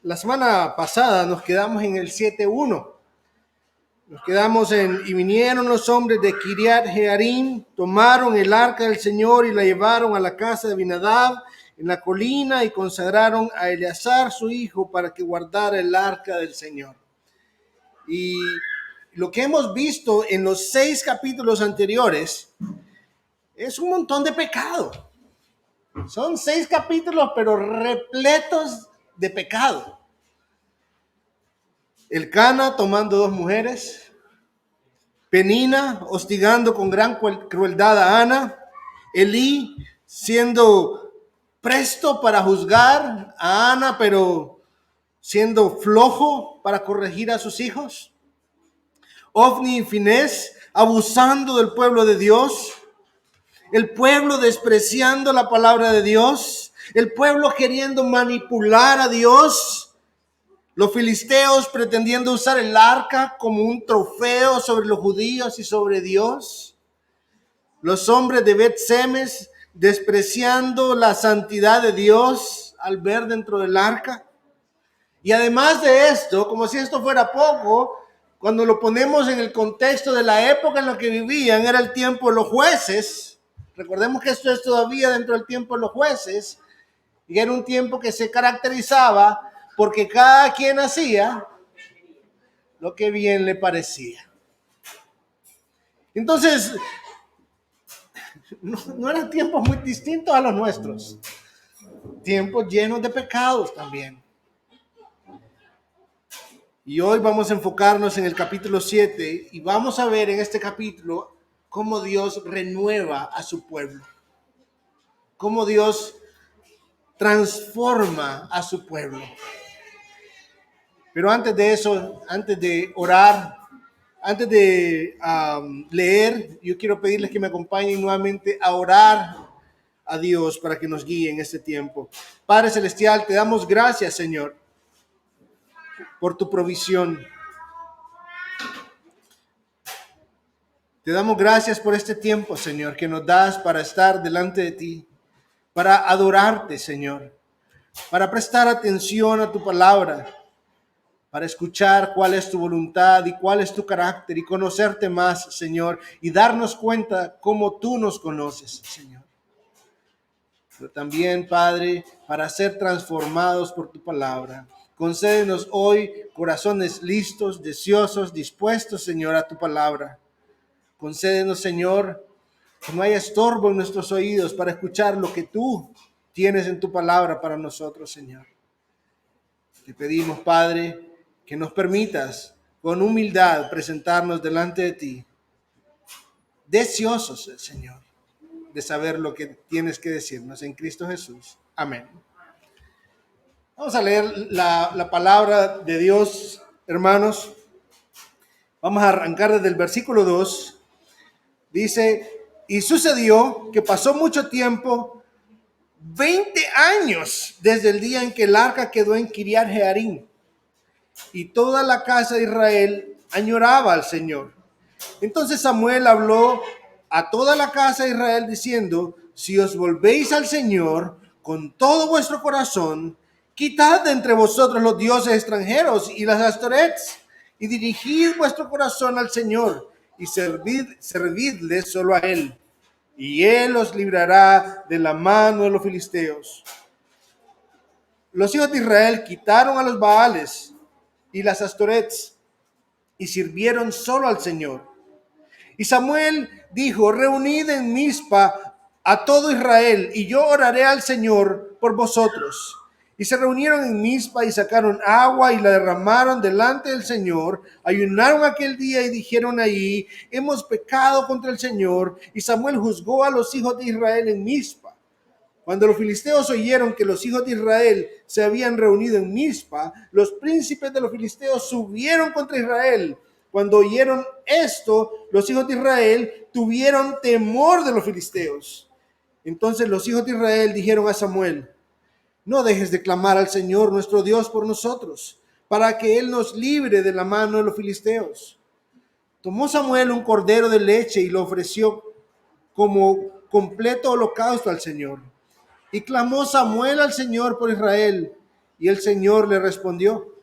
La semana pasada nos quedamos en el 7:1. Nos quedamos y vinieron los hombres de Kiriat Jearim, tomaron el arca del Señor y la llevaron a la casa de Abinadab en la colina y consagraron a Eleazar su hijo para que guardara el arca del Señor. Y lo que hemos visto en los 6 capítulos anteriores es un montón de pecado. Son 6 capítulos, pero repletos de pecado. Elcana tomando 2 mujeres, Penina hostigando con gran crueldad a Ana, Elí siendo presto para juzgar a Ana, pero siendo flojo para corregir a sus hijos, Ofni y Finés abusando del pueblo de Dios, el pueblo despreciando la palabra de Dios, el pueblo queriendo manipular a Dios, los filisteos pretendiendo usar el arca como un trofeo sobre los judíos y sobre Dios, los hombres de Bet-Semes despreciando la santidad de Dios al ver dentro del arca. Y además de esto, como si esto fuera poco, cuando lo ponemos en el contexto de la época en la que vivían, era el tiempo de los jueces. Recordemos que esto es todavía dentro del tiempo de los jueces, y era un tiempo que se caracterizaba porque cada quien hacía lo que bien le parecía. Entonces, no eran tiempos muy distintos a los nuestros. Tiempos llenos de pecados también. Y hoy vamos a enfocarnos en el capítulo 7 y vamos a ver en este capítulo cómo Dios renueva a su pueblo. Cómo Dios transforma a su pueblo. Pero antes de eso, antes de orar, antes de leer, yo quiero pedirles que me acompañen nuevamente a orar a Dios para que nos guíe en este tiempo. Padre Celestial, te damos gracias, Señor, por tu provisión. Te damos gracias por este tiempo, Señor, que nos das para estar delante de ti, para adorarte, Señor, para prestar atención a tu palabra, para escuchar cuál es tu voluntad y cuál es tu carácter y conocerte más, Señor, y darnos cuenta cómo tú nos conoces, Señor. Pero también, Padre, para ser transformados por tu palabra. Concédenos hoy corazones listos, deseosos, dispuestos, Señor, a tu palabra. Concédenos, Señor, que no haya estorbo en nuestros oídos para escuchar lo que tú tienes en tu palabra para nosotros, Señor. Te pedimos, Padre, que nos permitas con humildad presentarnos delante de ti, deseosos, Señor, de saber lo que tienes que decirnos en Cristo Jesús. Amén. Vamos a leer la palabra de Dios, hermanos. Vamos a arrancar desde el versículo 2. Dice, y sucedió que pasó mucho tiempo, 20 años, desde el día en que el arca quedó en Kiriat Jearim, y toda la casa de Israel añoraba al Señor. Entonces Samuel habló a toda la casa de Israel diciendo, si os volvéis al Señor con todo vuestro corazón, quitad de entre vosotros los dioses extranjeros y las astorets, y dirigid vuestro corazón al Señor, y servidle solo a Él, y Él os librará de la mano de los filisteos. Los hijos de Israel quitaron a los Baales y las astorets, y sirvieron solo al Señor. Y Samuel dijo, reunid en Mizpa a todo Israel, y yo oraré al Señor por vosotros. Y se reunieron en Mizpa y sacaron agua y la derramaron delante del Señor. Ayunaron aquel día y dijeron allí, hemos pecado contra el Señor. Y Samuel juzgó a los hijos de Israel en Mizpa. Cuando los filisteos oyeron que los hijos de Israel se habían reunido en Mizpa, los príncipes de los filisteos subieron contra Israel. Cuando oyeron esto, los hijos de Israel tuvieron temor de los filisteos. Entonces los hijos de Israel dijeron a Samuel, no dejes de clamar al Señor nuestro Dios por nosotros, para que Él nos libre de la mano de los filisteos. Tomó Samuel un cordero de leche y lo ofreció como completo holocausto al Señor. Y clamó Samuel al Señor por Israel. Y el Señor le respondió.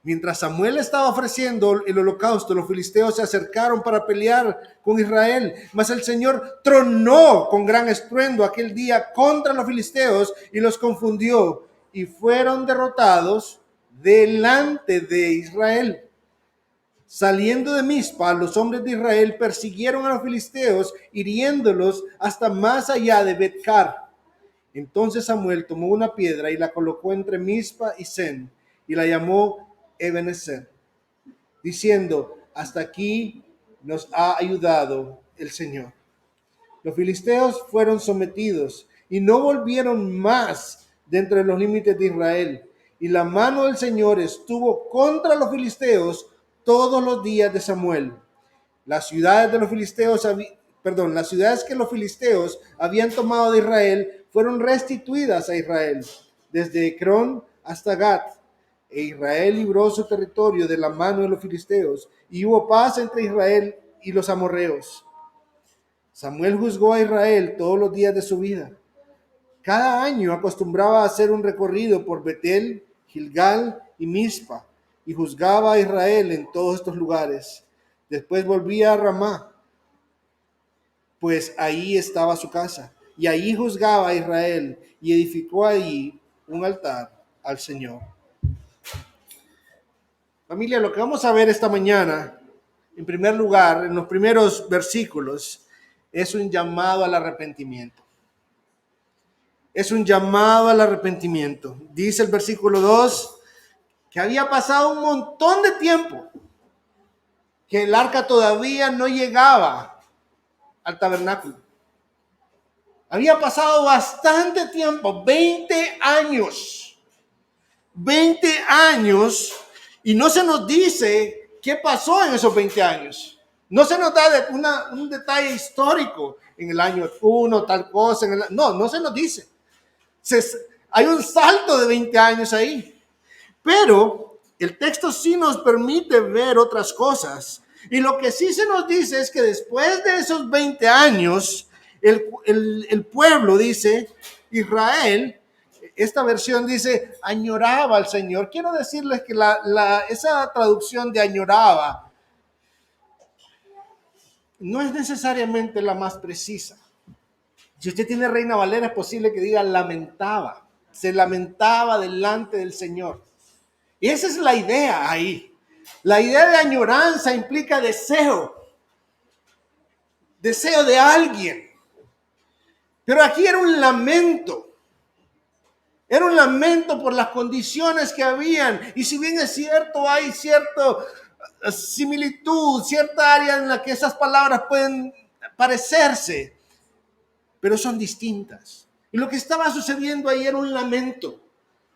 Mientras Samuel estaba ofreciendo el holocausto, los filisteos se acercaron para pelear con Israel. Mas el Señor tronó con gran estruendo aquel día contra los filisteos y los confundió, y fueron derrotados delante de Israel. Saliendo de Mizpa, los hombres de Israel persiguieron a los filisteos, hiriéndolos hasta más allá de Bet-car. Entonces Samuel tomó una piedra y la colocó entre Mizpa y Sen, y la llamó Ebenezer, diciendo: hasta aquí nos ha ayudado el Señor. Los filisteos fueron sometidos y no volvieron más dentro de los límites de Israel. Y la mano del Señor estuvo contra los filisteos todos los días de Samuel. Las ciudades de los filisteos, las ciudades que los filisteos habían tomado de Israel fueron restituidas a Israel, desde Ecrón hasta Gat. E Israel libró su territorio de la mano de los filisteos, y hubo paz entre Israel y los amorreos. Samuel juzgó a Israel todos los días de su vida. Cada año acostumbraba a hacer un recorrido por Betel, Gilgal y Mizpa, y juzgaba a Israel en todos estos lugares. Después volvía a Ramá, pues ahí estaba su casa, y allí juzgaba a Israel, y edificó allí un altar al Señor. Familia, lo que vamos a ver esta mañana, en primer lugar, en los primeros versículos, es un llamado al arrepentimiento. Es un llamado al arrepentimiento. Dice el versículo 2 que había pasado un montón de tiempo, que el arca todavía no llegaba al tabernáculo. Había pasado bastante tiempo, 20 años. 20 años, y no se nos dice qué pasó en esos 20 años. No se nos da un detalle histórico en el año 1, tal cosa. No se nos dice. Hay un salto de 20 años ahí. Pero el texto sí nos permite ver otras cosas. Y lo que sí se nos dice es que después de esos 20 años, el pueblo, dice, Israel, esta versión dice, añoraba al Señor. Quiero decirles que esa traducción de añoraba no es necesariamente la más precisa. Si usted tiene Reina Valera, es posible que diga lamentaba. Se lamentaba delante del Señor. Y esa es la idea ahí. La idea de añoranza implica deseo. Deseo de alguien. Pero aquí era un lamento. Era un lamento por las condiciones que habían. Y si bien es cierto, hay cierta similitud, cierta área en la que esas palabras pueden parecerse, pero son distintas. Y lo que estaba sucediendo ahí era un lamento.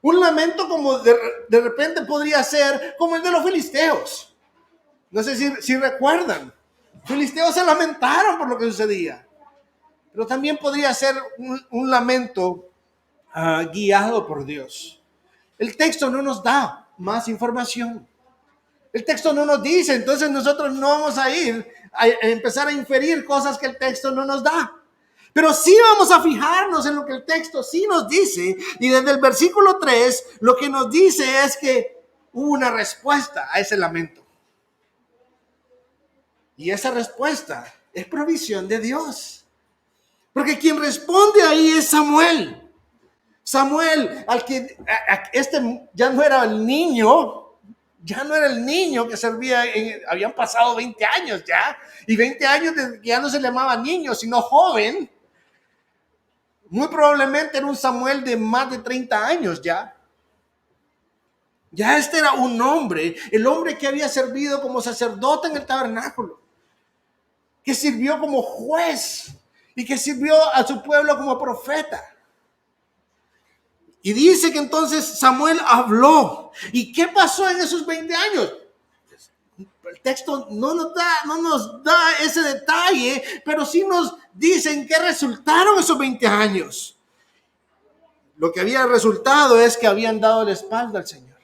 Un lamento como de repente podría ser como el de los filisteos. No sé si recuerdan. Los filisteos se lamentaron por lo que sucedía. Pero también podría ser un lamento guiado por Dios. El texto no nos da más información. El texto no nos dice, entonces nosotros no vamos a ir a empezar a inferir cosas que el texto no nos da. Pero sí vamos a fijarnos en lo que el texto sí nos dice. Y desde el versículo 3, lo que nos dice es que hubo una respuesta a ese lamento. Y esa respuesta es provisión de Dios. Porque quien responde ahí es Samuel. Samuel, este ya no era el niño. Ya no era el niño que servía, habían pasado 20 años ya. Y 20 años ya no se le llamaba niño, sino joven. Muy probablemente era un Samuel de más de 30 años ya. Ya este era un hombre, el hombre que había servido como sacerdote en el tabernáculo, que sirvió como juez y que sirvió a su pueblo como profeta. Y dice que entonces Samuel habló. ¿Y qué pasó en esos 20 años? El texto no nos da ese detalle, pero sí nos dicen qué resultaron esos 20 años. Lo que había resultado es que habían dado la espalda al Señor.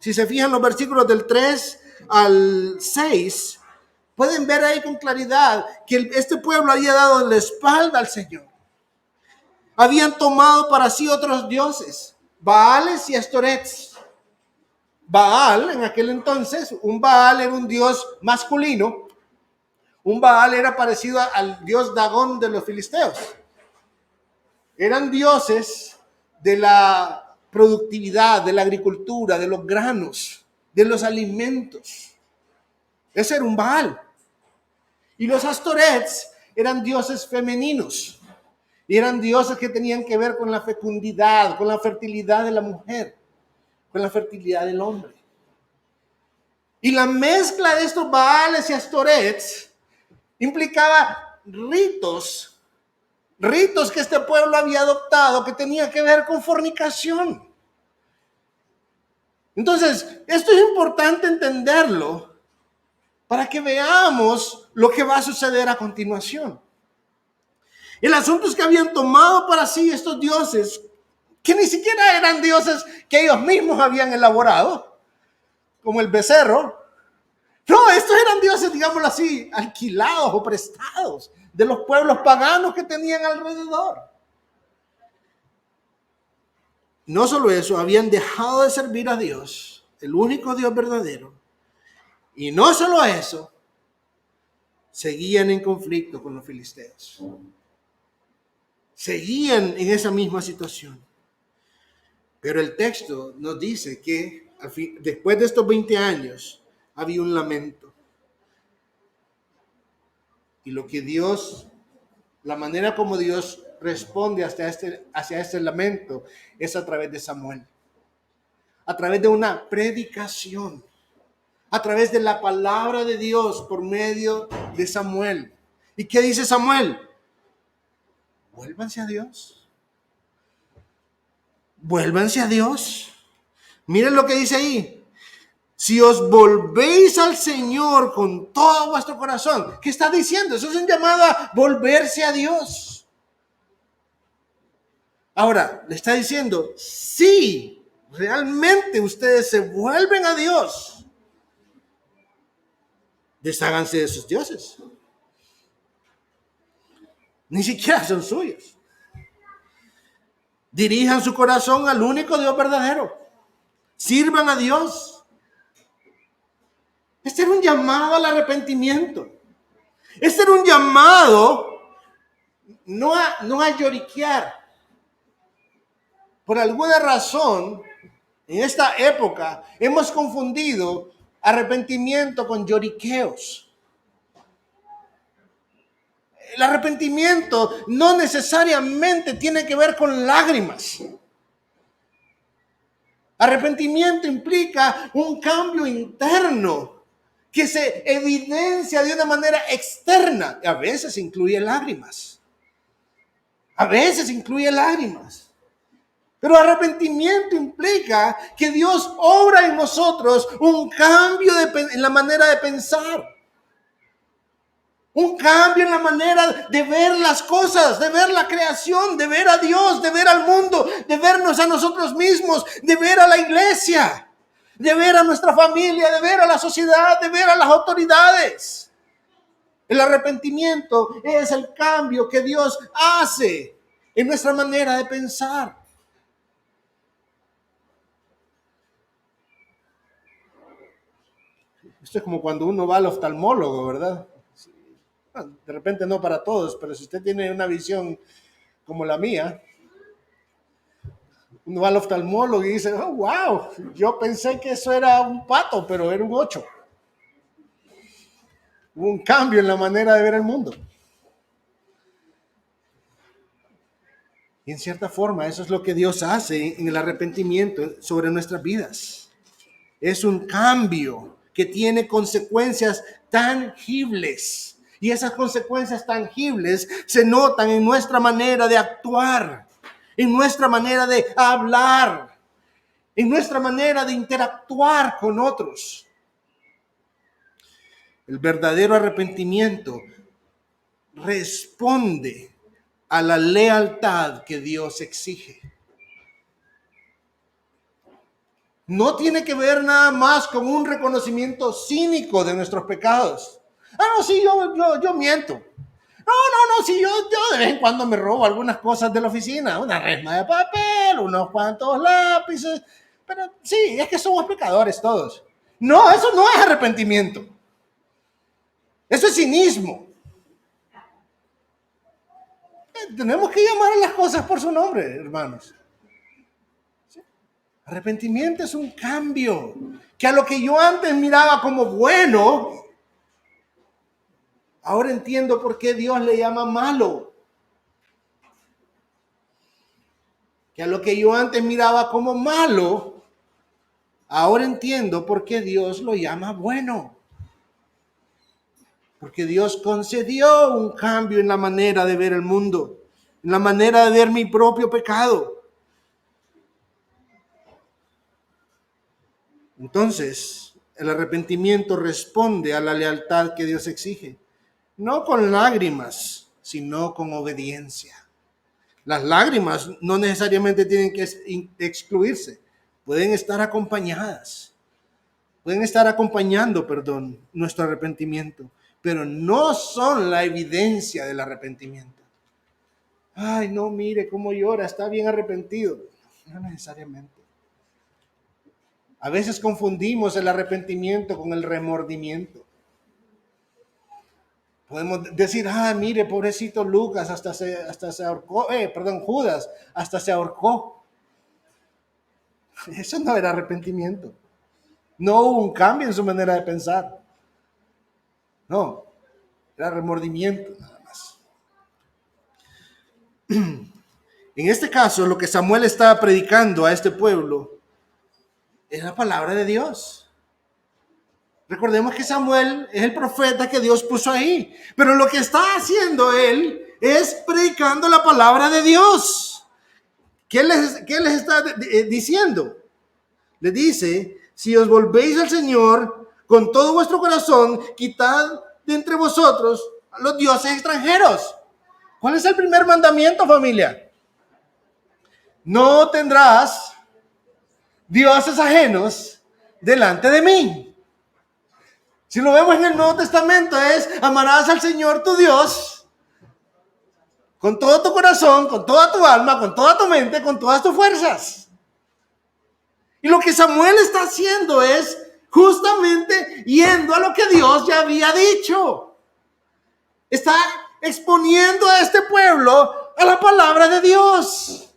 Si se fijan los versículos del 3 al 6, pueden ver ahí con claridad que este pueblo había dado la espalda al Señor. Habían tomado para sí otros dioses. Baales y Astorets. Baal, en aquel entonces, un Baal era un dios masculino. Un Baal era parecido al dios Dagón de los filisteos. Eran dioses de la productividad, de la agricultura, de los granos, de los alimentos. Ese era un Baal. Y los Astorets eran dioses femeninos. Y eran dioses que tenían que ver con la fecundidad, con la fertilidad de la mujer, con la fertilidad del hombre. Y la mezcla de estos Baales y Astorets implicaba ritos que este pueblo había adoptado que tenía que ver con fornicación. Entonces, esto es importante entenderlo para que veamos lo que va a suceder a continuación. El asunto es que habían tomado para sí estos dioses, que ni siquiera eran dioses que ellos mismos habían elaborado, como el becerro. No, estos eran dioses, digámoslo así, alquilados o prestados de los pueblos paganos que tenían alrededor. No solo eso, habían dejado de servir a Dios, el único Dios verdadero. Y no solo eso, seguían en conflicto con los filisteos. Seguían en esa misma situación. Pero el texto nos dice que después de estos 20 años había un lamento. Y la manera como Dios responde hacia este lamento es a través de Samuel. A través de una predicación. A través de la palabra de Dios por medio de Samuel. ¿Y qué dice Samuel? Vuélvanse a Dios. Vuélvanse a Dios. Miren lo que dice ahí. Si os volvéis al Señor con todo vuestro corazón. ¿Qué está diciendo? Eso es un llamado a volverse a Dios. Ahora, le está diciendo, si realmente ustedes se vuelven a Dios, desháganse de sus dioses. Ni siquiera son suyos. Dirijan su corazón al único Dios verdadero. Sirvan a Dios. Este era un llamado al arrepentimiento. Este era un llamado no a lloriquear. Por alguna razón, en esta época, hemos confundido arrepentimiento con lloriqueos. El arrepentimiento no necesariamente tiene que ver con lágrimas. Arrepentimiento implica un cambio interno que se evidencia de una manera externa. A veces incluye lágrimas. A veces incluye lágrimas. Pero arrepentimiento implica que Dios obra en nosotros un cambio en la manera de pensar. Un cambio en la manera de ver las cosas, de ver la creación, de ver a Dios, de ver al mundo, de vernos a nosotros mismos, de ver a la iglesia, de ver a nuestra familia, de ver a la sociedad, de ver a las autoridades. El arrepentimiento es el cambio que Dios hace en nuestra manera de pensar. Esto es como cuando uno va al oftalmólogo, ¿verdad? De repente no para todos, pero si usted tiene una visión como la mía, uno va al oftalmólogo y dice, oh, wow, yo pensé que eso era un pato, pero era un 8. Hubo un cambio en la manera de ver el mundo. Y en cierta forma, eso es lo que Dios hace en el arrepentimiento sobre nuestras vidas. Es un cambio que tiene consecuencias tangibles. Y esas consecuencias tangibles se notan en nuestra manera de actuar, en nuestra manera de hablar, en nuestra manera de interactuar con otros. El verdadero arrepentimiento responde a la lealtad que Dios exige. No tiene que ver nada más con un reconocimiento cínico de nuestros pecados. No, sí, yo miento. No, si yo de vez en cuando me robo algunas cosas de la oficina, una resma de papel, unos cuantos lápices, pero sí, es que somos pecadores todos. No, eso no es arrepentimiento. Eso es cinismo. Tenemos que llamar a las cosas por su nombre, hermanos. Arrepentimiento es un cambio, que a lo que yo antes miraba como bueno, ahora entiendo por qué Dios le llama malo. Que a lo que yo antes miraba como malo, ahora entiendo por qué Dios lo llama bueno. Porque Dios concedió un cambio en la manera de ver el mundo, en la manera de ver mi propio pecado. Entonces, el arrepentimiento responde a la lealtad que Dios exige, no con lágrimas, sino con obediencia. Las lágrimas no necesariamente tienen que excluirse, pueden estar acompañadas, pueden estar acompañando, nuestro arrepentimiento, pero no son la evidencia del arrepentimiento. Ay, no, mire cómo llora, está bien arrepentido. No necesariamente. A veces confundimos el arrepentimiento con el remordimiento. Podemos decir, mire, pobrecito Lucas, hasta se ahorcó, Judas, hasta se ahorcó. Eso no era arrepentimiento. No hubo un cambio en su manera de pensar. No, era remordimiento nada más. En este caso, lo que Samuel estaba predicando a este pueblo es la palabra de Dios. Recordemos que Samuel es el profeta que Dios puso ahí, pero lo que está haciendo él es predicando la palabra de Dios. ¿Qué les está diciendo? Le dice, si os volvéis al Señor con todo vuestro corazón, quitad de entre vosotros a los dioses extranjeros. ¿Cuál es el primer mandamiento, familia? No tendrás dioses ajenos delante de mí. Si lo vemos en el Nuevo Testamento es, amarás al Señor tu Dios con todo tu corazón, con toda tu alma, con toda tu mente, con todas tus fuerzas. Y lo que Samuel está haciendo es justamente yendo a lo que Dios ya había dicho. Está exponiendo a este pueblo a la palabra de Dios.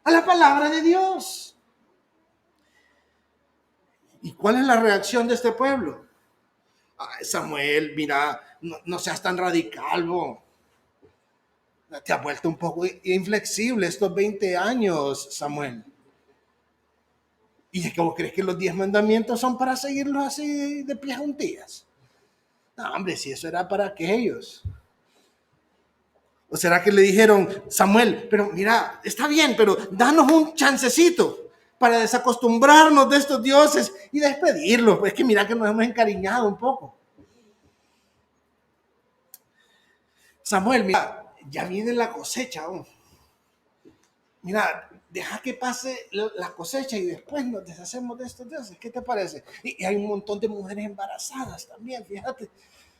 A la palabra de Dios. ¿Y cuál es la reacción de este pueblo? Ay, Samuel, mira, no seas tan radical, bo. Te has vuelto un poco inflexible estos 20 años, Samuel. ¿Y es que vos crees que los 10 mandamientos son para seguirlos así de pies juntillas? No, hombre, si eso era para aquellos. ¿O será que le dijeron, Samuel, pero mira, está bien, pero danos un chancecito para desacostumbrarnos de estos dioses y despedirlos? Pues es que mira que nos hemos encariñado un poco. Samuel, mira, ya viene la cosecha. Mira, deja que pase la cosecha y después nos deshacemos de estos dioses. ¿Qué te parece? Y hay un montón de mujeres embarazadas también, fíjate.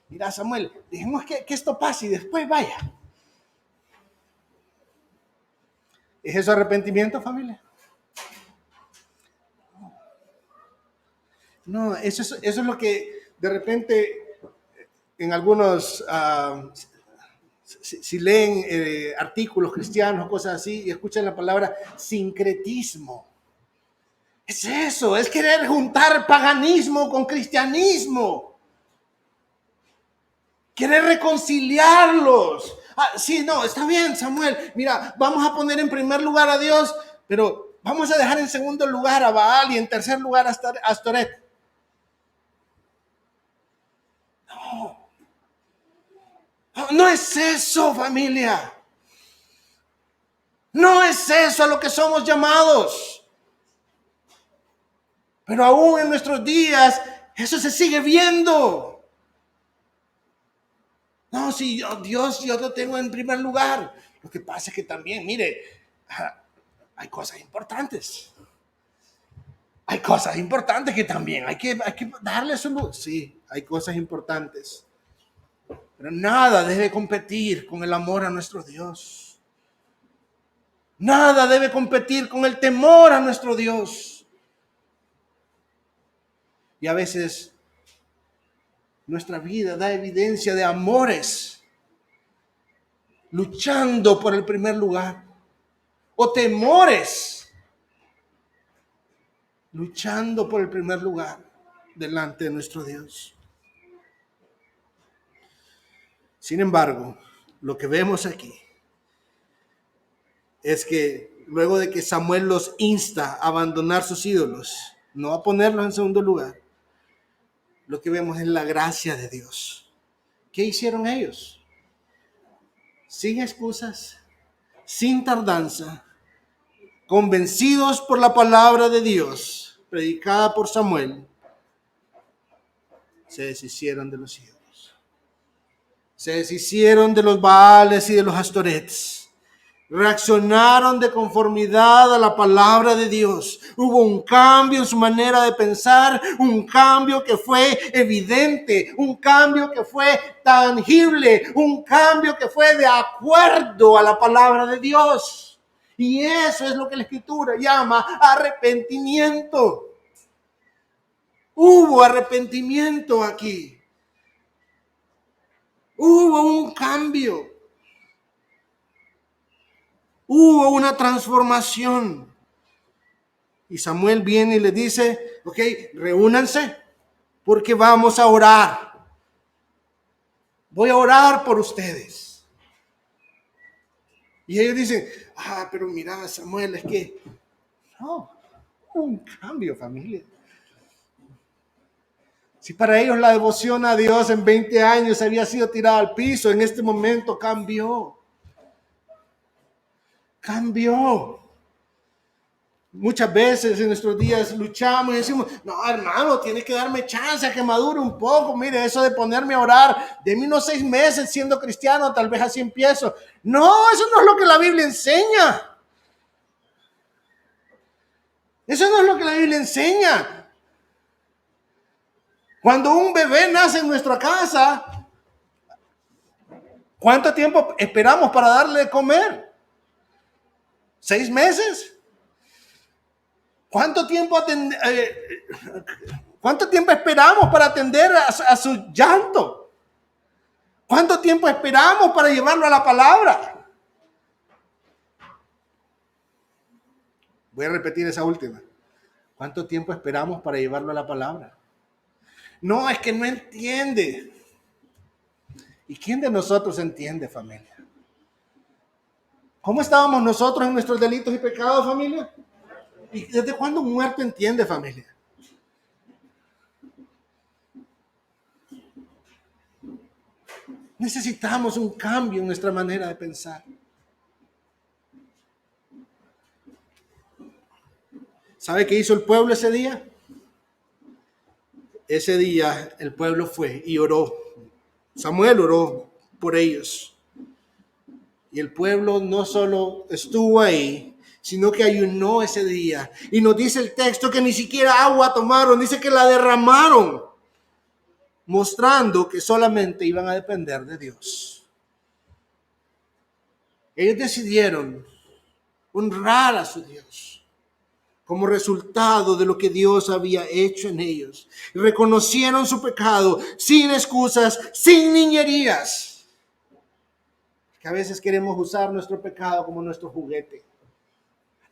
Mira, Samuel, dejemos que esto pase y después vaya. ¿Es eso arrepentimiento, familia? No, eso es lo que de repente en algunos, si leen artículos cristianos, cosas así, y escuchan la palabra sincretismo. Es eso, es querer juntar paganismo con cristianismo. Querer reconciliarlos. Sí, no, está bien, Samuel. Mira, vamos a poner en primer lugar a Dios, pero vamos a dejar en segundo lugar a Baal y en tercer lugar a Astoret. No. No es eso, familia. No es eso a lo que somos llamados. Pero aún en nuestros días, eso se sigue viendo. No, si Dios yo lo tengo en primer lugar. Lo que pasa es que también, mire, hay cosas importantes. Hay cosas importantes que también hay que darle su luz. Sí, hay cosas importantes. Pero nada debe competir con el amor a nuestro Dios. Nada debe competir con el temor a nuestro Dios. Y a veces nuestra vida da evidencia de amores luchando por el primer lugar, o temores luchando por el primer lugar delante de nuestro Dios. Sin embargo, lo que vemos aquí es que luego de que Samuel los insta a abandonar sus ídolos, no a ponerlos en segundo lugar, lo que vemos es la gracia de Dios. ¿Qué hicieron ellos? Sin excusas, sin tardanza, convencidos por la palabra de Dios, predicada por Samuel, se deshicieron de los ídolos. Se deshicieron de los Baales y de los Astorets. Reaccionaron de conformidad a la palabra de Dios. Hubo un cambio en su manera de pensar, un cambio que fue evidente, un cambio que fue tangible, un cambio que fue de acuerdo a la palabra de Dios. Y eso es lo que la Escritura llama arrepentimiento. Hubo arrepentimiento aquí. Hubo un cambio. Hubo una transformación. Y Samuel viene y le dice, ok, reúnanse porque vamos a orar. Voy a orar por ustedes. Y ellos dicen, pero mira, Samuel, es que no, un cambio, familia. Si para ellos la devoción a Dios en 20 años había sido tirada al piso, en este momento cambió. Cambió. Muchas veces en nuestros días luchamos y decimos, no, hermano, tiene que darme chance a que madure un poco. Mire, eso de ponerme a orar, deme unos 6 meses siendo cristiano, tal vez así empiezo. No, eso no es lo que la Biblia enseña. Eso no es lo que la Biblia enseña. Cuando un bebé nace en nuestra casa, ¿cuánto tiempo esperamos para darle de comer? ¿6 meses? ¿Cuánto tiempo esperamos para atender a su llanto? ¿Cuánto tiempo esperamos para llevarlo a la palabra? Voy a repetir esa última. ¿Cuánto tiempo esperamos para llevarlo a la palabra? No, es que no entiende. ¿Y quién de nosotros entiende, familia? ¿Cómo estábamos nosotros en nuestros delitos y pecados, familia? ¿Y desde cuándo un muerto entiende, familia? Necesitamos un cambio en nuestra manera de pensar. ¿Sabe qué hizo el pueblo ese día? Ese día el pueblo fue y oró. Samuel oró por ellos. Y el pueblo no solo estuvo ahí, sino que ayunó ese día. Y nos dice el texto que ni siquiera agua tomaron, dice que la derramaron, mostrando que solamente iban a depender de Dios. Ellos decidieron honrar a su Dios como resultado de lo que Dios había hecho en ellos. Y reconocieron su pecado sin excusas, sin niñerías. Que a veces queremos usar nuestro pecado como nuestro juguete.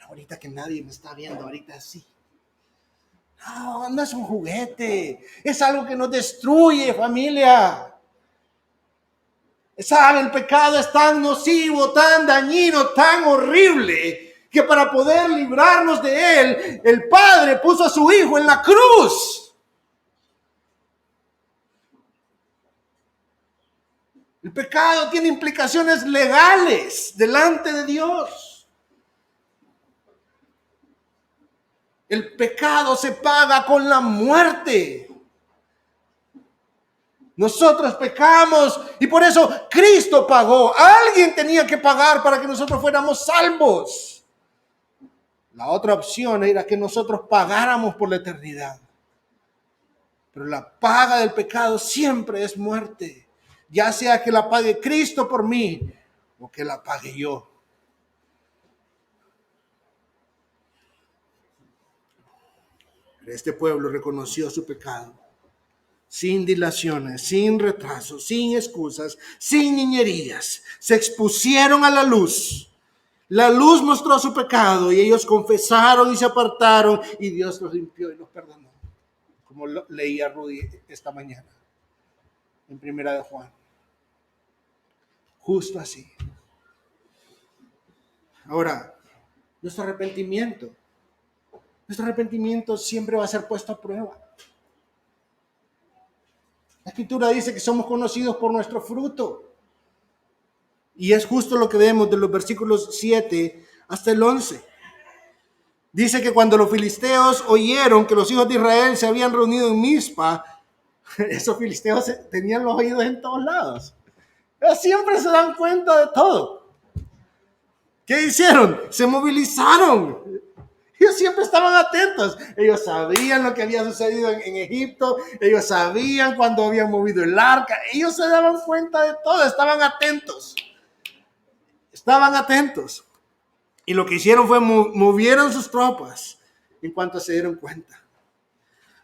Ahorita que nadie me está viendo, ahorita sí. No, no es un juguete. Es algo que nos destruye, familia. ¿Sabe? El pecado es tan nocivo, tan dañino, tan horrible, que para poder librarnos de él, el Padre puso a su Hijo en la cruz. El pecado tiene implicaciones legales delante de Dios. El pecado se paga con la muerte. Nosotros pecamos y por eso Cristo pagó. Alguien tenía que pagar para que nosotros fuéramos salvos. La otra opción era que nosotros pagáramos por la eternidad. Pero la paga del pecado siempre es muerte. ya sea que la pague Cristo por mí o que la pague yo. Este pueblo reconoció su pecado, sin dilaciones, sin retrasos, sin excusas, sin niñerías. Se expusieron a la luz. La luz mostró su pecado y ellos confesaron y se apartaron y Dios los limpió y los perdonó. Como leía Rudy esta mañana en Primera de Juan. Justo así. Ahora, nuestro arrepentimiento siempre va a ser puesto a prueba. La Escritura dice que somos conocidos por nuestro fruto. Y es justo lo que vemos de los versículos 7 hasta el 11. Dice que cuando los filisteos oyeron que los hijos de Israel se habían reunido en Mizpa, esos filisteos tenían los oídos en todos lados. Ellos siempre se dan cuenta de todo. ¿Qué hicieron? Se movilizaron. Ellos siempre estaban atentos. Ellos sabían lo que había sucedido en Egipto. Ellos sabían cuando habían movido el arca. Ellos se daban cuenta de todo. Estaban atentos. Y lo que hicieron fue movieron sus tropas en cuanto se dieron cuenta.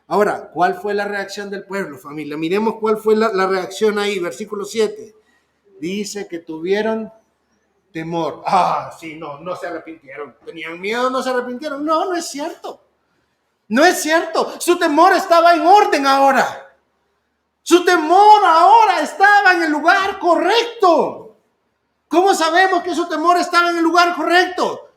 Ahora, ¿cuál fue la reacción del pueblo, familia? Miremos cuál fue la reacción ahí, versículo 7. Dice que tuvieron temor. Sí, no se arrepintieron. ¿Tenían miedo? ¿No se arrepintieron? No es cierto. No es cierto. Su temor estaba en orden ahora. Su temor ahora estaba en el lugar correcto. ¿Cómo sabemos que su temor estaba en el lugar correcto?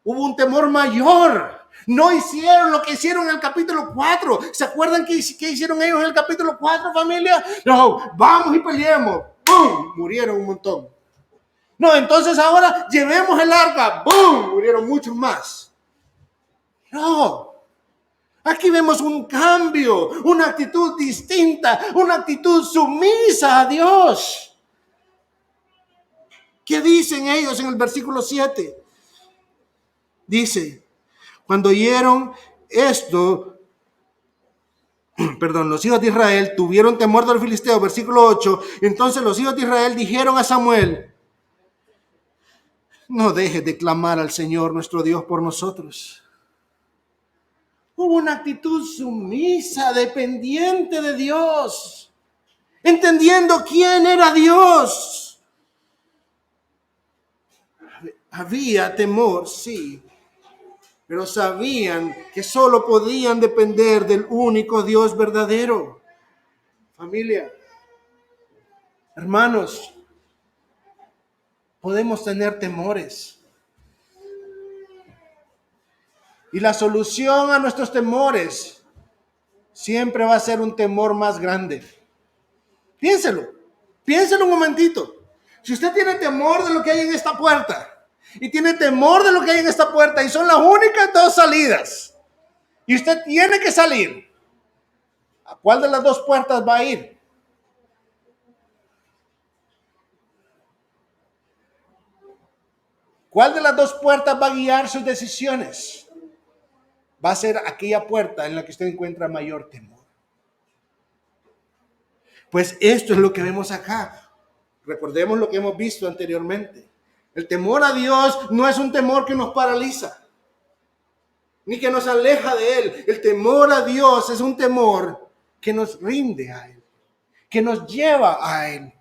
Hubo un temor mayor. No hicieron lo que hicieron en el capítulo 4. ¿Se acuerdan qué hicieron ellos en el capítulo 4, familia? No, vamos y peleemos. ¡Bum! Murieron un montón. No, entonces ahora llevemos el arca. ¡Bum! Murieron muchos más. No. Aquí vemos un cambio, una actitud distinta, una actitud sumisa a Dios. ¿Qué dicen ellos en el versículo 7? Dice, cuando oyeron esto, los hijos de Israel tuvieron temor del filisteo, versículo 8, entonces los hijos de Israel dijeron a Samuel, no dejes de clamar al Señor nuestro Dios por nosotros. Hubo una actitud sumisa, dependiente de Dios, entendiendo quién era Dios. Había temor, sí, pero sabían que solo podían depender del único Dios verdadero. Familia, hermanos, podemos tener temores. Y la solución a nuestros temores siempre va a ser un temor más grande. Piénselo un momentito. Si usted tiene temor de lo que hay en esta puerta, y tiene temor de lo que hay en esta puerta, y son las únicas dos salidas, y usted tiene que salir, ¿a cuál de las dos puertas va a ir? ¿Cuál de las dos puertas va a guiar sus decisiones? Va a ser aquella puerta en la que usted encuentra mayor temor. Pues esto es lo que vemos acá. Recordemos lo que hemos visto anteriormente. El temor a Dios no es un temor que nos paraliza, ni que nos aleja de Él. El temor a Dios es un temor que nos rinde a Él, que nos lleva a Él,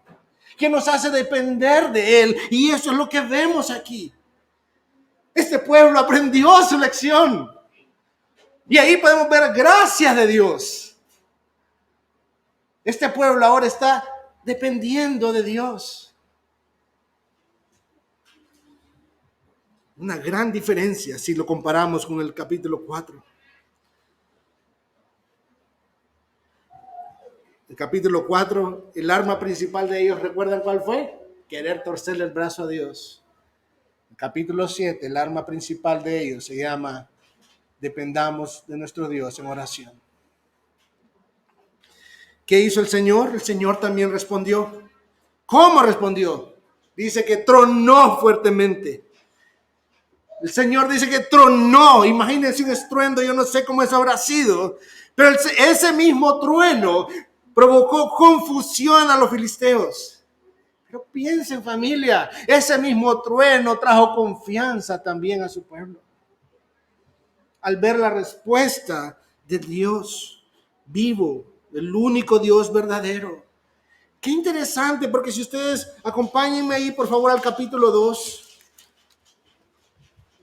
que nos hace depender de Él. Y eso es lo que vemos aquí. Este pueblo aprendió su lección. Y ahí podemos ver gracias de Dios. Este pueblo ahora está dependiendo de Dios. Una gran diferencia si lo comparamos con el capítulo 4. El capítulo 4, el arma principal de ellos, ¿recuerdan cuál fue? Querer torcerle el brazo a Dios. El capítulo 7, el arma principal de ellos se llama dependamos de nuestro Dios en oración. ¿Qué hizo el Señor? El Señor también respondió. ¿Cómo respondió? Dice que tronó fuertemente. El Señor dice que tronó. Imagínense un estruendo, yo no sé cómo eso habrá sido. Pero ese mismo trueno provocó confusión a los filisteos. Pero piensen, familia, ese mismo trueno trajo confianza también a su pueblo. Al ver la respuesta de Dios vivo, el único Dios verdadero. Qué interesante, porque si ustedes acompáñenme ahí, por favor, al capítulo 2.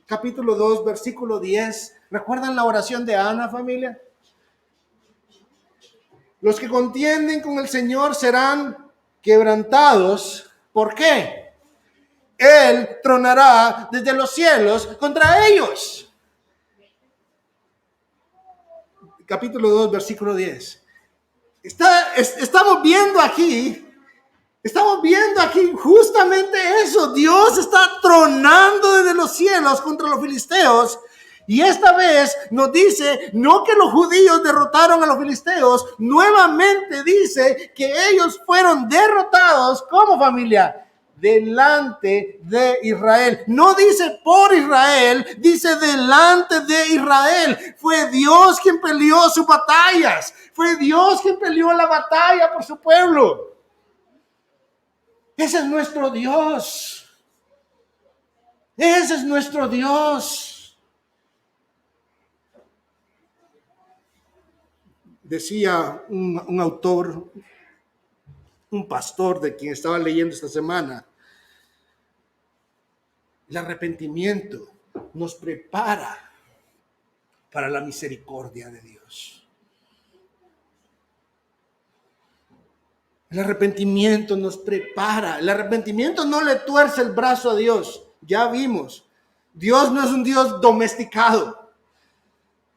Capítulo 2, versículo 10. ¿Recuerdan la oración de Ana, familia? Los que contienden con el Señor serán quebrantados. ¿Por qué? Él tronará desde los cielos contra ellos. Capítulo 2, versículo 10. Estamos viendo aquí justamente eso. Dios está tronando desde los cielos contra los filisteos. Y esta vez nos dice, no que los judíos derrotaron a los filisteos, nuevamente dice que ellos fueron derrotados como familia delante de Israel. No dice por Israel, dice delante de Israel. Fue Dios quien peleó sus batallas. Fue Dios quien peleó la batalla por su pueblo. Ese es nuestro Dios. Ese es nuestro Dios. Decía un autor, un pastor de quien estaba leyendo esta semana, el arrepentimiento nos prepara para la misericordia de Dios. El arrepentimiento nos prepara. El arrepentimiento no le tuerce el brazo a Dios. Ya vimos. Dios no es un Dios domesticado.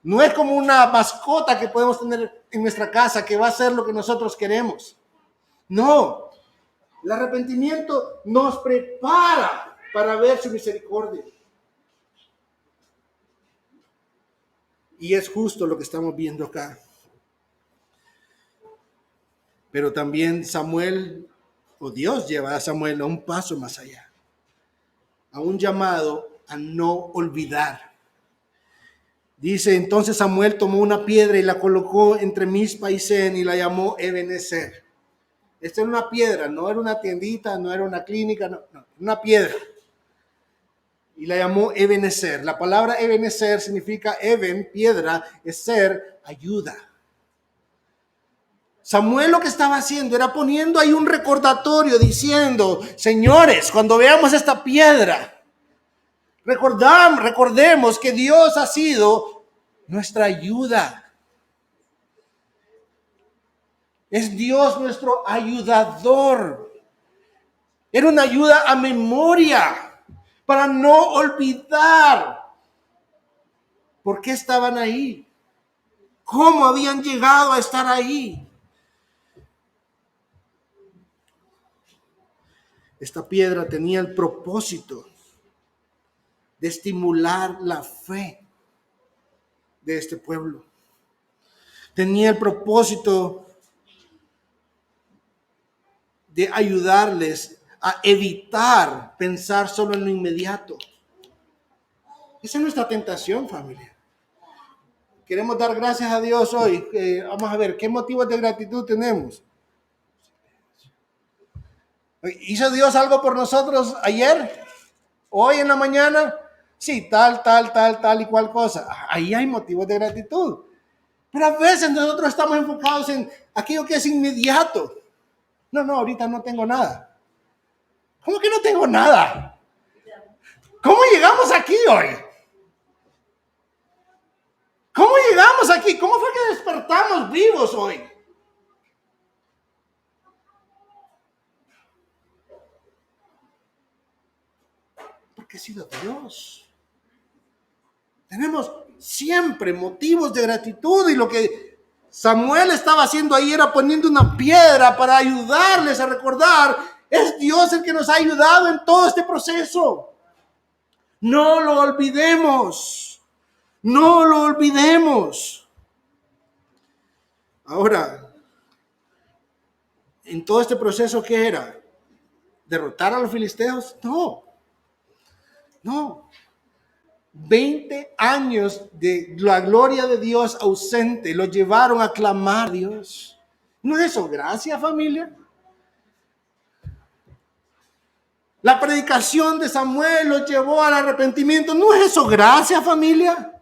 No es como una mascota que podemos tener en nuestra casa que va a hacer lo que nosotros queremos. No. El arrepentimiento nos prepara para ver su misericordia. Y es justo lo que estamos viendo acá. Pero también Samuel, o Dios lleva a Samuel a un paso más allá. A un llamado a no olvidar. Dice, entonces Samuel tomó una piedra y la colocó entre Mizpa y Sen y la llamó Ebenezer. Esta era una piedra, no era una tiendita, no era una clínica, no, una piedra. Y la llamó Ebenezer. La palabra Ebenezer significa Eben, piedra, Ezer, ayuda. Samuel lo que estaba haciendo era poniendo ahí un recordatorio diciendo, señores, cuando veamos esta piedra, recordemos que Dios ha sido nuestra ayuda. Es Dios nuestro ayudador. Era una ayuda a memoria para no olvidar por qué estaban ahí, cómo habían llegado a estar ahí. Esta piedra tenía el propósito de estimular la fe de este pueblo. Tenía el propósito de ayudarles a evitar pensar solo en lo inmediato. Esa es nuestra tentación, familia. Queremos dar gracias a Dios hoy. Vamos a ver, ¿qué motivos de gratitud tenemos? ¿Hizo Dios algo por nosotros ayer? ¿Hoy en la mañana? Sí, tal y cual cosa. Ahí hay motivos de gratitud. Pero a veces nosotros estamos enfocados en aquello que es inmediato. No, ahorita no tengo nada. ¿Cómo que no tengo nada? ¿Cómo llegamos aquí hoy? ¿Cómo llegamos aquí? ¿Cómo fue que despertamos vivos hoy? Porque ha sido Dios. Tenemos siempre motivos de gratitud y lo que Samuel estaba haciendo ahí era poniendo una piedra para ayudarles a recordar, es Dios el que nos ha ayudado en todo este proceso. No lo olvidemos. No lo olvidemos. Ahora, en todo este proceso, ¿qué era? ¿Derrotar a los filisteos? No. 20 años de la gloria de Dios ausente los llevaron a clamar a Dios. ¿No es eso gracia, familia? La predicación de Samuel los llevó al arrepentimiento. ¿No es eso gracia, familia?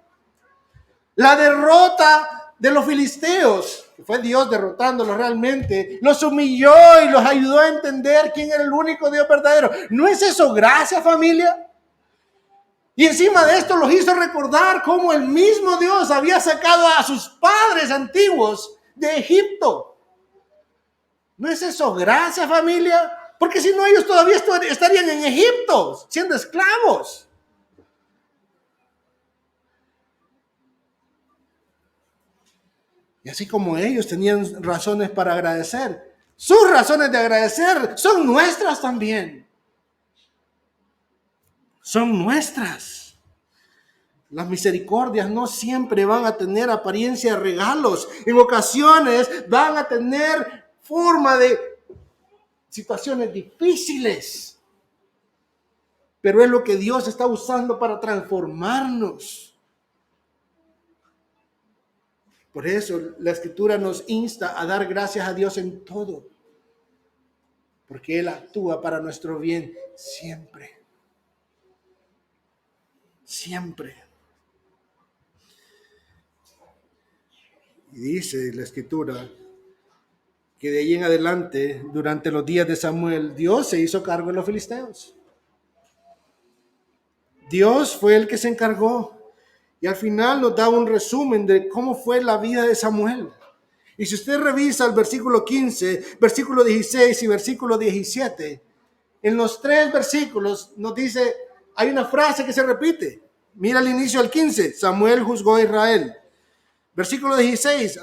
La derrota de los filisteos, que fue Dios derrotándolos realmente, los humilló y los ayudó a entender quién era el único Dios verdadero. ¿No es eso gracia, familia? Y encima de esto los hizo recordar cómo el mismo Dios había sacado a sus padres antiguos de Egipto. ¿No es eso gracia, familia? Porque si no, ellos todavía estarían en Egipto, siendo esclavos. Y así como ellos tenían razones para agradecer, sus razones de agradecer son nuestras también. Son nuestras. Las misericordias no siempre van a tener apariencia de regalos. En ocasiones van a tener forma de situaciones difíciles. Pero es lo que Dios está usando para transformarnos. Por eso la Escritura nos insta a dar gracias a Dios en todo. Porque Él actúa para nuestro bien siempre. Siempre. Y dice la Escritura que de ahí en adelante, durante los días de Samuel, Dios se hizo cargo de los filisteos. Dios fue el que se encargó. Y al final nos da un resumen de cómo fue la vida de Samuel. Y si usted revisa el versículo 15, versículo 16 y versículo 17, en los tres versículos nos dice, hay una frase que se repite. Mira al inicio del 15, Samuel juzgó a Israel. Versículo 16,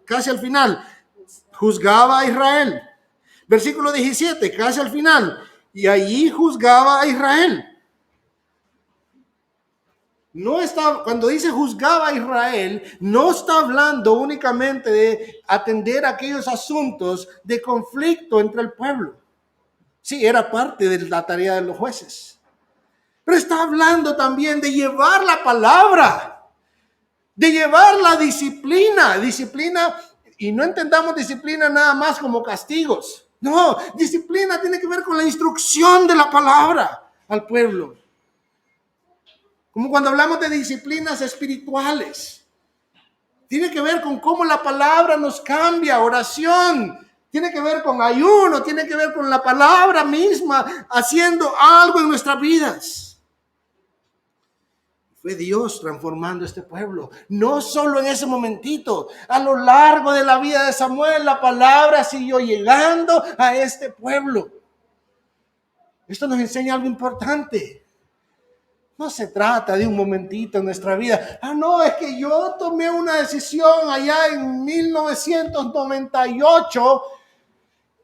casi al final, juzgaba a Israel. Versículo 17, casi al final, y allí juzgaba a Israel. No está, cuando dice juzgaba a Israel, no está hablando únicamente de atender aquellos asuntos de conflicto entre el pueblo. Sí, era parte de la tarea de los jueces. Pero está hablando también de llevar la palabra, de llevar la disciplina. Disciplina, y no entendamos disciplina nada más como castigos. No, disciplina tiene que ver con la instrucción de la palabra al pueblo. Como cuando hablamos de disciplinas espirituales. Tiene que ver con cómo la palabra nos cambia, oración. Tiene que ver con ayuno, tiene que ver con la palabra misma haciendo algo en nuestras vidas. Fue Dios transformando este pueblo. No solo en ese momentito. A lo largo de la vida de Samuel, la palabra siguió llegando a este pueblo. Esto nos enseña algo importante. No se trata de un momentito en nuestra vida. No, es que yo tomé una decisión allá en 1998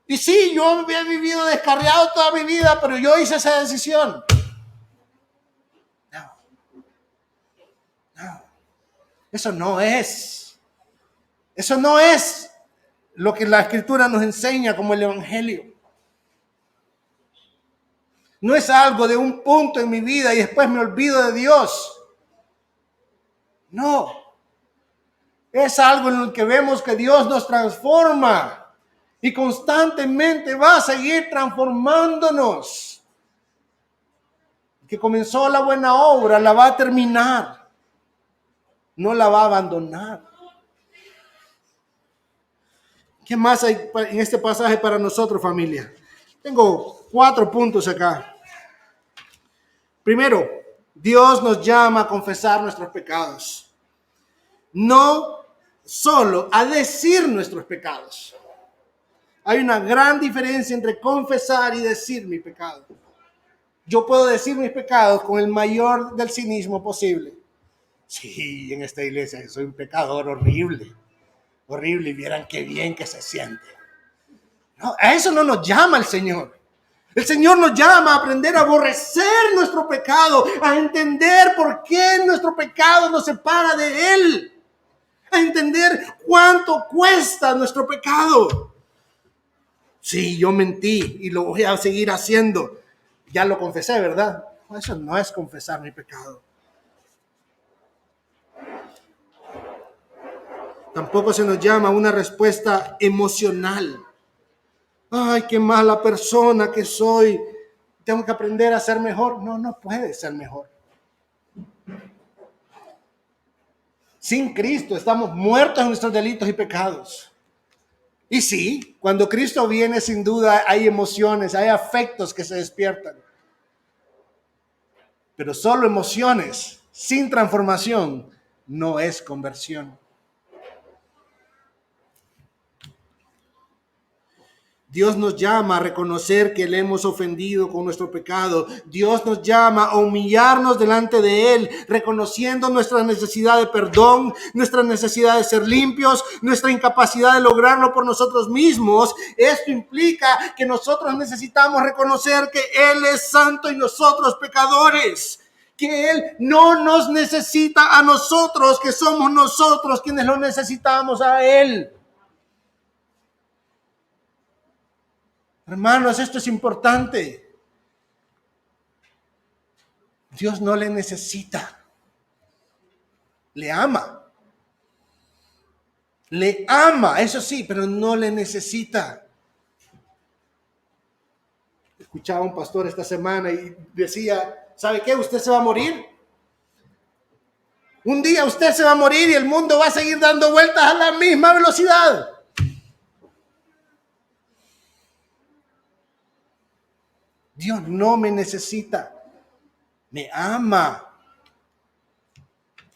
y sí, yo había vivido descarriado toda mi vida, pero yo hice esa decisión. No. Eso no es lo que la Escritura nos enseña como el Evangelio. No es algo de un punto en mi vida y después me olvido de Dios. No. Es algo en el que vemos que Dios nos transforma y constantemente va a seguir transformándonos. Que comenzó la buena obra, la va a terminar. No la va a abandonar. ¿Qué más hay en este pasaje para nosotros, familia? Tengo 4 puntos acá. Primero, Dios nos llama a confesar nuestros pecados. No solo a decir nuestros pecados. Hay una gran diferencia entre confesar y decir mi pecado. Yo puedo decir mis pecados con el mayor del cinismo posible. Sí, en esta iglesia soy un pecador horrible. Horrible, y vieran qué bien que se siente. No, a eso no nos llama el Señor. El Señor nos llama a aprender a aborrecer nuestro pecado, a entender por qué nuestro pecado nos separa de Él, a entender cuánto cuesta nuestro pecado. Sí, yo mentí y lo voy a seguir haciendo. Ya lo confesé, ¿verdad? Eso no es confesar mi pecado. Tampoco se nos llama a una respuesta emocional. Ay, qué mala persona que soy. Tengo que aprender a ser mejor. No, no puedes ser mejor. Sin Cristo estamos muertos en nuestros delitos y pecados. Y sí, cuando Cristo viene, sin duda hay emociones, hay afectos que se despiertan. Pero solo emociones sin transformación no es conversión. Dios nos llama a reconocer que le hemos ofendido con nuestro pecado. Dios nos llama a humillarnos delante de Él, reconociendo nuestra necesidad de perdón, nuestra necesidad de ser limpios, nuestra incapacidad de lograrlo por nosotros mismos. Esto implica que nosotros necesitamos reconocer que Él es santo y nosotros pecadores. Que Él no nos necesita a nosotros, que somos nosotros quienes lo necesitamos a Él. Hermanos, esto es importante. Dios no le necesita. Le ama. Le ama, eso sí, pero no le necesita. Escuchaba a un pastor esta semana y decía, ¿sabe qué? Usted se va a morir. Un día usted se va a morir y el mundo va a seguir dando vueltas a la misma velocidad. Dios no me necesita. Me ama.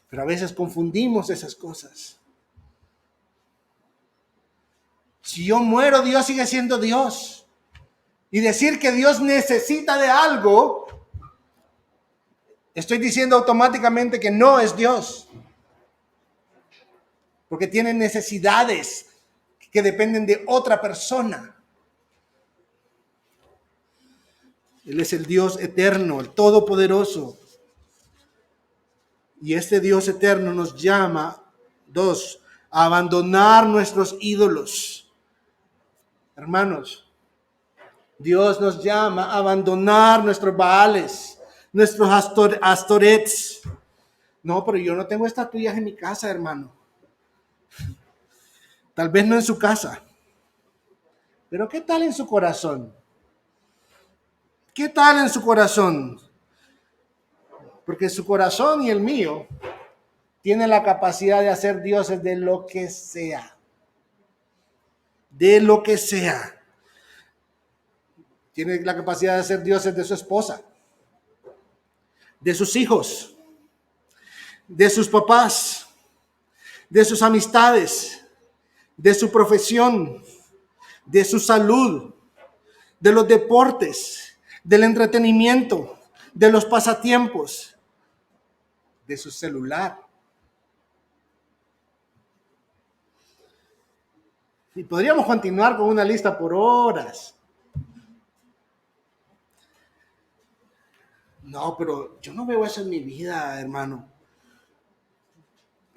Pero a veces confundimos esas cosas. Si yo muero, Dios sigue siendo Dios. Y decir que Dios necesita de algo, estoy diciendo automáticamente que no es Dios. Porque tiene necesidades que dependen de otra persona. Él es el Dios eterno, el todopoderoso. Y este Dios eterno nos llama, a abandonar nuestros ídolos. Hermanos, Dios nos llama a abandonar nuestros baales, nuestros astorets. No, pero yo no tengo estatuillas en mi casa, hermano. Tal vez no en su casa. Pero ¿qué tal en su corazón? ¿Qué tal en su corazón? Porque su corazón y el mío tienen la capacidad de hacer dioses de lo que sea. De lo que sea. Tiene la capacidad de hacer dioses de su esposa, de sus hijos, de sus papás, de sus amistades, de su profesión, de su salud, de los deportes, del entretenimiento, de los pasatiempos, de su celular. Y podríamos continuar con una lista por horas. No, pero yo no veo eso en mi vida, hermano.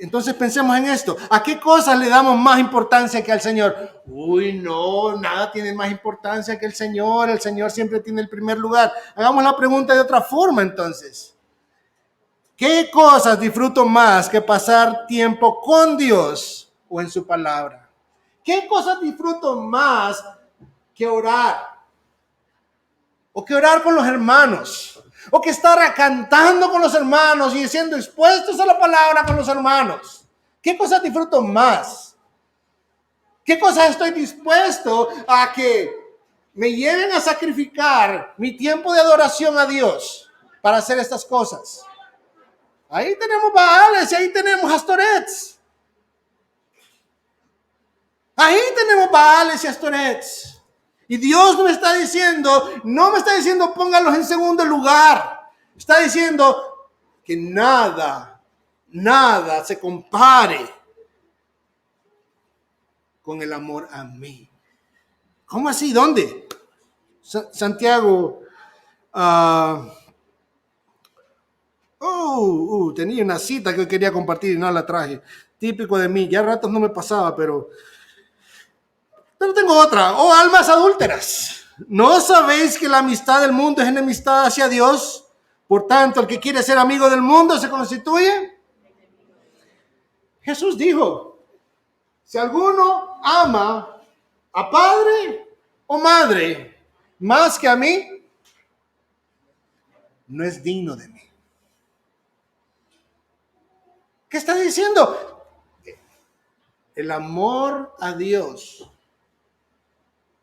Entonces pensemos en esto. ¿A qué cosas le damos más importancia que al Señor? Uy, no, nada tiene más importancia que el Señor. El Señor siempre tiene el primer lugar. Hagamos la pregunta de otra forma entonces. ¿Qué cosas disfruto más que pasar tiempo con Dios o en su palabra? ¿Qué cosas disfruto más que orar? O que orar con los hermanos. O que estar cantando con los hermanos y siendo expuestos a la palabra con los hermanos. ¿Qué cosas disfruto más? ¿Qué cosas estoy dispuesto a que me lleven a sacrificar mi tiempo de adoración a Dios para hacer estas cosas? Ahí tenemos Baales y ahí tenemos Astorets. Ahí tenemos Baales y Astorets. Y Dios no me está diciendo póngalos en segundo lugar. Está diciendo que nada se compare con el amor a mí. ¿Cómo así? ¿Dónde? Santiago. Tenía una cita que quería compartir y no la traje. Típico de mí. Ya a ratos no me pasaba, pero tengo otra. Oh, almas adúlteras. ¿No sabéis que la amistad del mundo es enemistad hacia Dios? Por tanto, el que quiere ser amigo del mundo se constituye. Jesús dijo, Si alguno ama a padre o madre más que a mí, no es digno de mí. ¿Qué está diciendo? El amor a Dios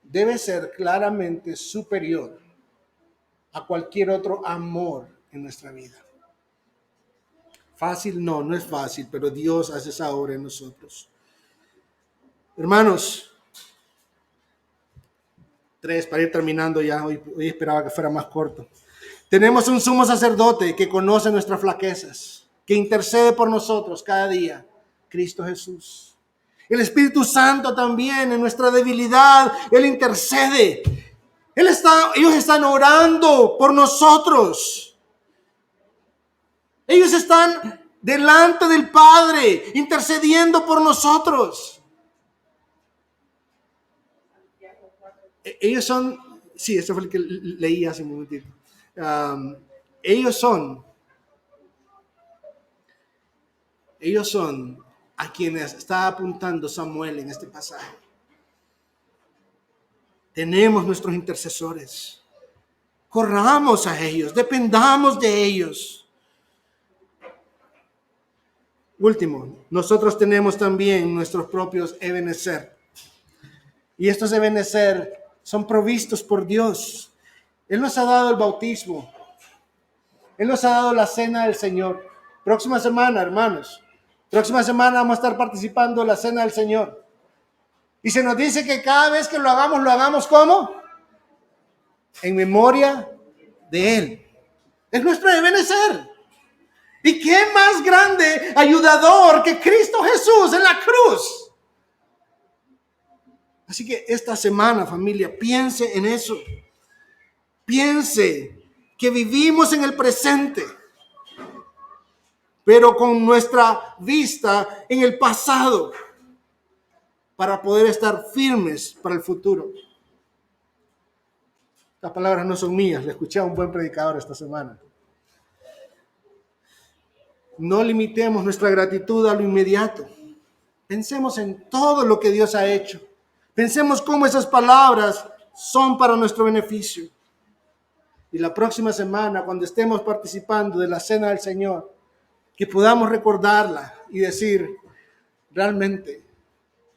debe ser claramente superior a cualquier otro amor en nuestra vida. Fácil no, no es fácil, pero Dios hace esa obra en nosotros. Hermanos, 3 para ir terminando ya, hoy esperaba que fuera más corto. Tenemos un sumo sacerdote que conoce nuestras flaquezas, que intercede por nosotros cada día, Cristo Jesús. El Espíritu Santo también en nuestra debilidad, Él intercede. Ellos están orando por nosotros. Ellos están delante del Padre, intercediendo por nosotros. Ellos son, sí, eso fue el que leí hace un momentito. Ellos son a quienes está apuntando Samuel en este pasaje. Tenemos nuestros intercesores. Corramos a ellos, dependamos de ellos. Último, nosotros tenemos también nuestros propios Ebenezer. Y estos Ebenezer son provistos por Dios. Él nos ha dado el bautismo. Él nos ha dado la cena del Señor. Próxima semana, hermanos. Próxima semana vamos a estar participando en la cena del Señor. Y se nos dice que cada vez que lo hagamos ¿cómo? En memoria de Él. Es nuestro Ebenezer. ¿Y qué más grande ayudador que Cristo Jesús en la cruz? Así que esta semana, familia, piense en eso. Piense que vivimos en el presente, pero con nuestra vista en el pasado, para poder estar firmes para el futuro. Estas palabras no son mías, le escuché a un buen predicador esta semana. No limitemos nuestra gratitud a lo inmediato. Pensemos en todo lo que Dios ha hecho. Pensemos cómo esas palabras son para nuestro beneficio. Y la próxima semana, cuando estemos participando de la cena del Señor, que podamos recordarla y decir, realmente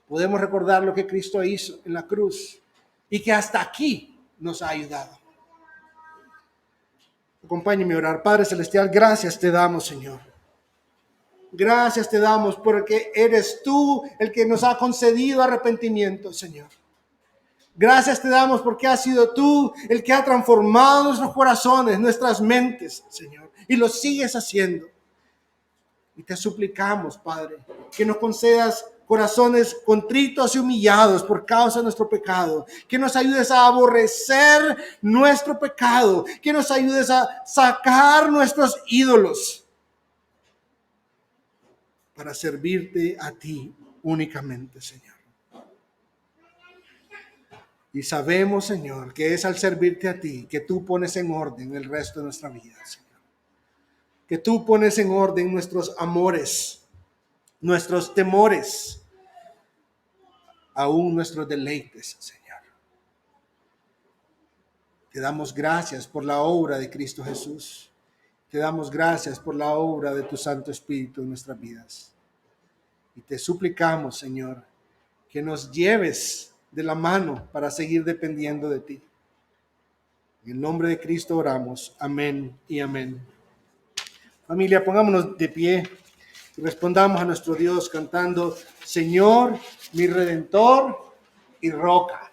podemos recordar lo que Cristo hizo en la cruz y que hasta aquí nos ha ayudado. Acompáñenme a orar. Padre Celestial, gracias te damos, Señor. Gracias te damos porque eres tú el que nos ha concedido arrepentimiento, Señor. Gracias te damos porque has sido tú el que ha transformado nuestros corazones, nuestras mentes, Señor. Y lo sigues haciendo. Y te suplicamos, Padre, que nos concedas corazones contritos y humillados por causa de nuestro pecado. Que nos ayudes a aborrecer nuestro pecado. Que nos ayudes a sacar nuestros ídolos para servirte a ti únicamente, Señor. Y sabemos, Señor, que es al servirte a ti que tú pones en orden el resto de nuestra vida, Señor. Que tú pones en orden nuestros amores, nuestros temores, aún nuestros deleites, Señor. Te damos gracias por la obra de Cristo Jesús. Te damos gracias por la obra de tu Santo Espíritu en nuestras vidas. Y te suplicamos, Señor, que nos lleves de la mano para seguir dependiendo de ti. En el nombre de Cristo oramos. Amén y amén. Familia, pongámonos de pie y respondamos a nuestro Dios cantando, Señor, mi Redentor y Roca.